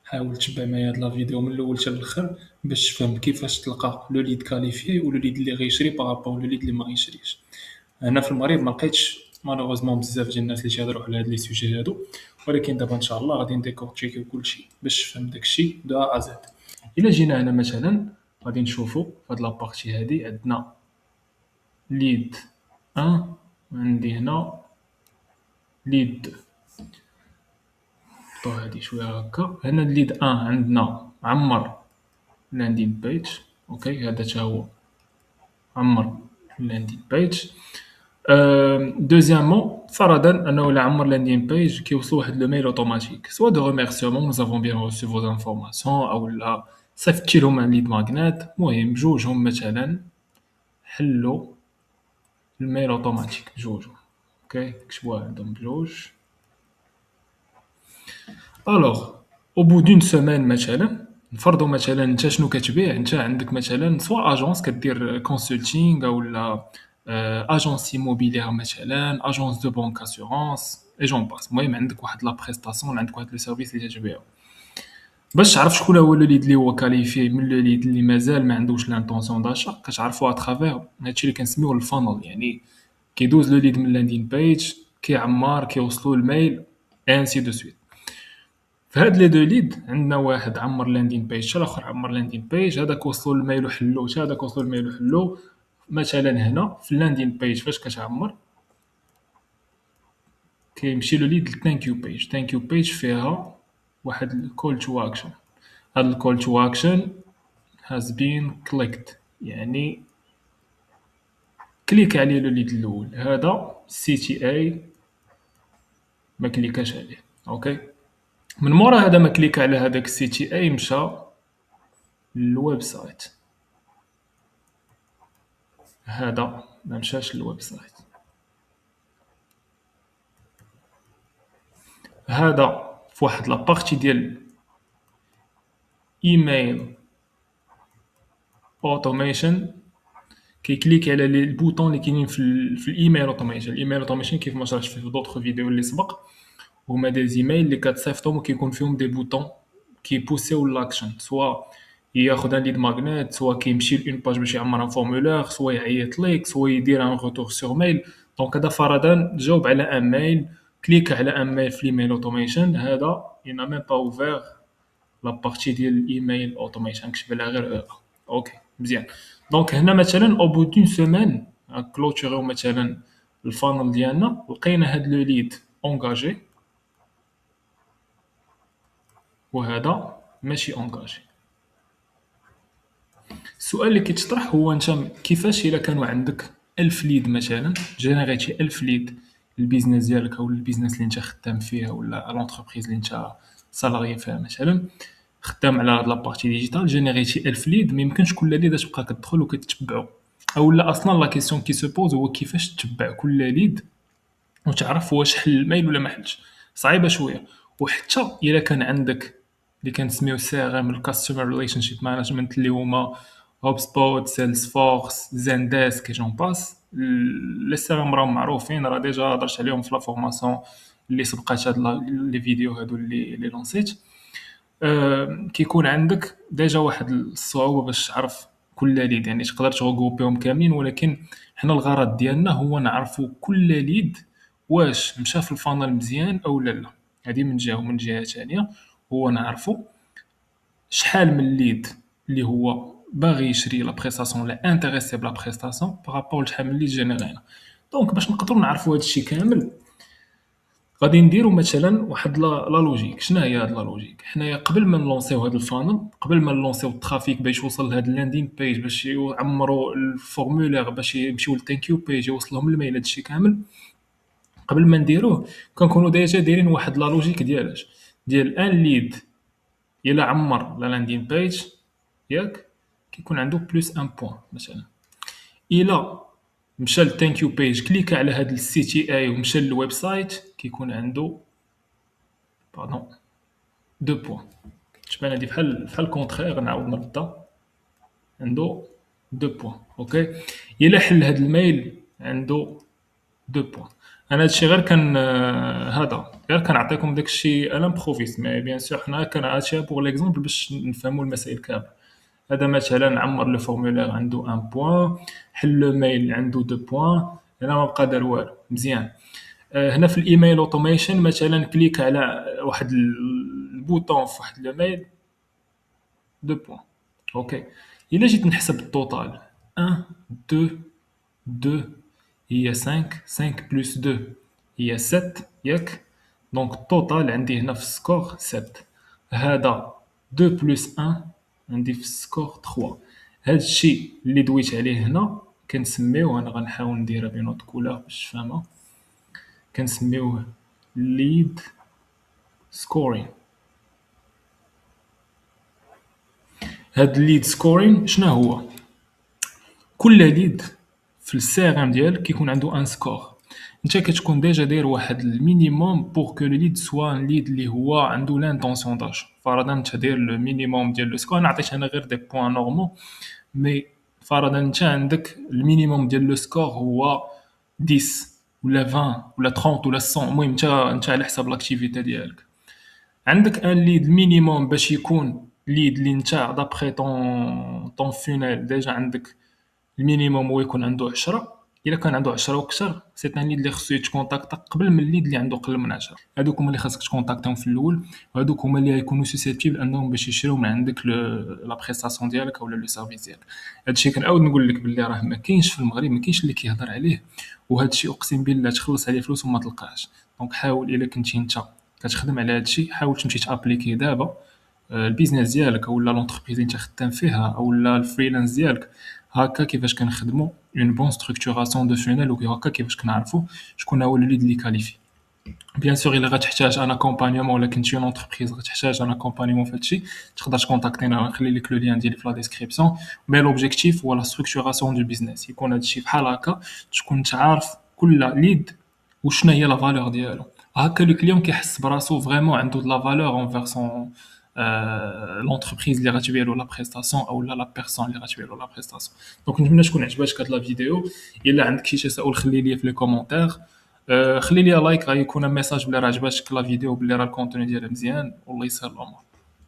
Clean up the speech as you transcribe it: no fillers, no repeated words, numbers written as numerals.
حاول تبع معايا هاد لا فيديو من الأول حتى للآخر باش تفهم كيفاش تلقى لو ليد كاليفيي و لو ليد اللي غيشري بارابور لو ليد اللي ما غيشريش. هنا في المغرب ما لقيتش مالوغوزمون بزاف ديال الناس اللي تيهضروا على هاد لي سوجي هادو، ولكن دابا إن شاء الله غادي نديكورتيكيو كلشي باش تفهم داكشي دو أ زد. إلا جينا هنا مثلا غادي نشوفو في هاد لابارتي هادي عندنا ليد أن، وعندي هنا ليد دو. نحطو هادي شوية هكا. هنا ليد أن عندنا عمر لاندين بيج، اوكي هذا تا هو عمر لاندين بيج. دوزيامون فرضا انه لا عمر لاندين بيج كيوصلوا واحد لو ميل اوتوماتيك سوا دو ريميرسيومون نو افون بيان روسو فوز انفورماسيون او لا صيفطتي لهم ان ليد ماغنات. المهم بجوجهم مثلا حلوا الميل اوتوماتيك بجوجهم، اوكي كتبوها عندهم بجوج. الوغ او بو دون سومان مثلا نفرضوا مثلا انت شنو كتبيع، انت عندك مثلا سوا اجونس كدير كونسلتينغ اولا اجونس ايموبيليير مثلا اجونس دو بونك اسيورونس اي جون باس. المهم عندك واحد لا بريستاسيون، عندك واحد لو سيرفيس اللي تبيعو. باش تعرف شكون هو لو ليد اللي هو كاليفي من لو ليد اللي مازال ما عندوش لانتونسيون داشا، كتعرفو اترافير هادشي اللي كنسميوه الفانل. يعني كيدوز لو ليد من لاندين بيج، كيعمر، كيوصلو الميل اي انسي دو سويت. في هاد لي دو ليد عندنا واحد عمر لاندين بيج حتى الاخر عمر لاندين بيج، هذاك وصلوا الميل وحلو حتى هذاك وصلوا الميل وحلو. مثلا هنا في اللاندين بيج فاش كتعمر كيمشي لو ليد للثانك يو بيج. ثانك يو بيج فيها واحد الكول تو اكشن. هاد الكول تو اكشن has been clicked، يعني كليك عليه لو ليد الاول. هذا سي تي اي ما كليكاش عليه، اوكي. من مورا هذا ما كليك على هذاك السي تي اي مشى للويب سايت. هذا ما مشاش للويب سايت. هذا في واحد لابارتي ديال ايميل اوتوميشن كيكليك على لي البوطون اللي كاينين في الايميل اوتوميشن. الايميل اوتوميشن كيف ما شرحت في دوطخ فيديو اللي سبق هما دي زيميل اللي كتصيفطهم وكيكون فيهم دي بوطون كيبوسيو لاكشن، سوا ياخذ ان ليد ماغنيت، سوا كيمشي لون باج باش يعمر ان فورمولير، سوا يعيط ليك، سوا يدير ان روتور سور ميل. دونك هذا فرضا جاوب على ان ميل، كليك على ان ميل في الايميل اوتوميشن. هذا ينا ميم با اوفير لا بارتي ديال الايميل اوتوميشن، كتب لها غير او. اوكي مزيان. دونك هنا مثلا او بو دون سيمين كلوتشيغيو مثلا الفانل ديالنا، لقينا هاد لو ليد اونغاجي وهذا ماشي اونغاجي. السؤال اللي كيتطرح هو انت كيفاش الا كانوا عندك 1000 ليد مثلا، جينيريتي 1000 ليد للبيزنس ديالك او البيزنس اللي انت خدام فيه ولا لونتربريز اللي انت سالاري فيها مثلا، خدام على هاد لابارتي ديجيتال، جينيريتي 1000 ليد، ما يمكنش كل ليد تبقى كتدخل وكتتبعو. اولا اصلا لا كيسيون كي سو بوز هو كيفاش تتبع كل ليد وتعرف واش حل الميل ولا ما حلش. صعيبه شويه. وحتى الا كان عندك اللي كنسميو سي ار ام الكاستمر ريليشن شيب مانجمنت اللي هما هوب سبوت، سيلز فورس، زانديسك، جون باس، لي سي ار ام راهم معروفين، راه ديجا هضرت عليهم في لا فورماسيون اللي سبقات هاد لي فيديو هادو اللي لونسيت. كيكون عندك ديجا واحد الصعوبة باش تعرف كل ليد، يعني تقدر تغوبيهم كاملين، ولكن حنا الغرض ديالنا هو نعرفو كل ليد واش مشى في الفانل مزيان أو لا. هادي من جهة، ومن جهة تانية هو نعرفو شحال من ليد اللي هو باغي يشري لا بريستاسيون ولا انتريسي بلا بريستاسيون بارابور لشحال من ليد جينيرينا. دونك باش نقدرو نعرفو هادشي كامل غادي نديرو مثلا واحد لا لوجيك. شنو هي هاد لا لوجيك؟ حنايا قبل ما نلونسيو هاد الفانل، قبل ما نلونسيو الترافيك باش يوصل لهاد اللاندين بيج باش يعمروا الفورمولير باش يمشيو للثانك يو بيج يوصلهم الميل هادشي كامل، قبل ما نديروه كنكونوا ديجا دايرين واحد لا لوجيك ديالاش ديال ان ليد الا عمر لا لاندين بيج ياك كيكون عنده بلس ان بوان. مثلا الا مشى للثانك يو بيج كليكا على هاد السي تي اي ومشى للويب سايت كيكون عنده باردون 2 بوان. تبان هادي بحال الكونتخيغ. نعاود نردا، عنده 2 بوان. اوكي الا حل هاد الميل عنده 2 بوان. انا هادشي غير كان هذا غير كنعطيكم داكشي انا مبروفيست، مي بيان سور حنا هادشي بوغ ليكزومبل باش نفهموا المسائل كامل. هذا مثلا عمر لو فورمولير عنده 1 بوان، حل لو ميل عنده 2 بوان، هنا ما بقى دار والو مزيان. هنا في الايميل اوتوميشن مثلا كليك على واحد البوطون في واحد لو ميل، 2 بوان. اوكي. الا جيت نحسب التوتال 1 2 2 هي 5، 5 بلس 2 هي 7 ياك. دونك التوتال عندي هنا في السكور 7. هذا 2 بلس 1 عندي في السكور 3. هاد الشيء اللي دويت عليه هنا كنسميوه، انا غنحاول نديرها بين اوت كولور باش تفهمها، كنسميوه ليد سكورين. هاد الليد سكورين شنو هو؟ كل ليد في السي ار ام ديالك كيكون عنده ان سكور. انت كتكون ديجا داير واحد المينيموم بور كو لو ليد سوا ان ليد اللي هو عنده لانتونسيون داج. فرضا انت داير لو مينيموم ديال لو سكور، انا عطيت انا غير دي بوان نورمال، مي فرضا انت عندك المينيموم ديال لو سكور هو 10 ولا 20 ولا 30 ولا 100. المهم انت على حساب لاكتيفيتي ديالك. عندك ان ليد مينيموم باش يكون ليد اللي انت دابخي طون فينيل ديجا عندك المينيموم هو يكون عنده 10. الا كان عنده 10 وكثر سي ان ليد اللي خصو يتكونتاكتا قبل من الليد اللي عنده قل من 10. هادوك هما اللي خاصك تكونتاكتهم في الاول، وهادوك هما اللي غيكونوا سوسيبتيبل انهم باش يشريو من عندك لا بريستاسيون ديالك اولا لو سيرفيس ديالك. هادشي كنعاود نقول لك باللي راه ما كاينش في المغرب، ما كاينش اللي كيهضر عليه، وهادشي اقسم بالله تخلص عليه فلوس وما تلقاهش. دونك حاول الا كنتي انت كتخدم على هادشي، حاول تمشي تابليكي دابا البيزنس ديالك اولا لونتربريز اللي انت خدام فيها اولا الفريلانس ديالك. هكا كيفاش كنخدموا اون بون ستركتوراسيون دو فينيل، وهكا كيفاش كنعرفوا شكون هو الليد اللي كاليفي. بيان سور الا غتحتاج ان اكومبانيومون ولا كنتي اون اونتربريز غتحتاج ان اكومبانيومون في هادشي، تقدر تكونتاكتينا، نخلي لك لو لين ديالي في لا ديسكريبسيون. مي لوبجيكتيف هو لا ستركتوراسيون دو بيزنس، يكون هادشي بحال هكا، تكون انت عارف كل ليد وشنا هي لا فالور ديالو. هكا لو كليون كيحس براسو فريمون عنده د لا فالور اونفير سون لونتربريز اللي غتبيع له لا بريستاسيون او لا بيرسون اللي غتبيع له لا بريستاسيون. دونك نتمنى تكون عجباتك هاد لا فيديو. الا عندك شي تساؤل خلي لي في لي كومونتير، خلي لي لايك، غيكون ميساج بلي راه عجباتك لا فيديو، بلي راه الكونتوني ديالها مزيان، والله يسهل الامور.